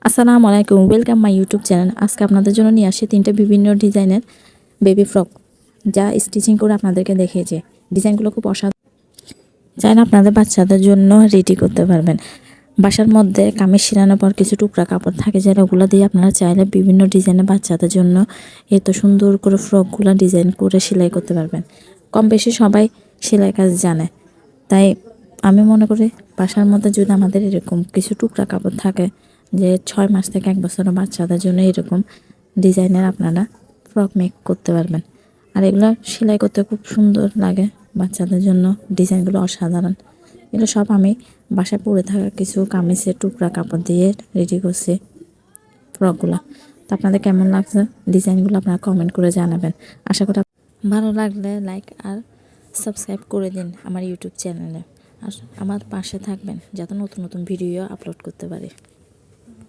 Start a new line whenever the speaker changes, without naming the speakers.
আসসালামু আলাইকুম, welcome my YouTube channel. আজকে আপনাদের জন্য নিয়ে আসি 3টে বিভিন্ন ডিজাইনের বেবি ফ্রক, যা স্টিচিং করে আপনাদেরকে দেখিয়েছি। ডিজাইনগুলো খুব অসাধারণ, চাইলে আপনাদের বাচ্চাদের জন্য রেডি করতে পারবেন। বাসার মধ্যে কামিজ ছিলানোর পর কিছু টুকরা কাপড় থাকে, যেটা ওগুলো দিয়ে আপনারা চাইলে বিভিন্ন ডিজাইনের বাচ্চাদের জন্য এত সুন্দর করে ফ্রকগুলো ডিজাইন করে সেলাই করতে পারবেন। কম বেশি সবাই সেলাই কাজ জানে, তাই আমি মনে করি বাসার মধ্যে যদি আমাদের এরকম কিছু টুকরা কাপড় থাকে, যে 6 মাস থেকে 1 বছরের বাচ্চাদের জন্য এরকম ডিজাইনের আপনারা ফ্রক মেক করতে পারবেন। আর এগুলো সেলাই করতে খুব সুন্দর লাগে, বাচ্চাদের জন্য ডিজাইনগুলো অসাধারণ। এগুলো সব আমি বাসায় পরে থাকা কিছু কামিজের টুকরা কাপড় দিয়ে রেডি করছি ফ্রকগুলো। তো আপনাদের কেমন লাগছে ডিজাইনগুলো আপনারা কমেন্ট করে জানাবেন। আশা করি ভালো লাগলে লাইক আর সাবস্ক্রাইব করে দিন আমার ইউটিউব চ্যানেলে, আর আমার পাশে থাকবেন যাতে নতুন নতুন ভিডিও আপলোড করতে পারি।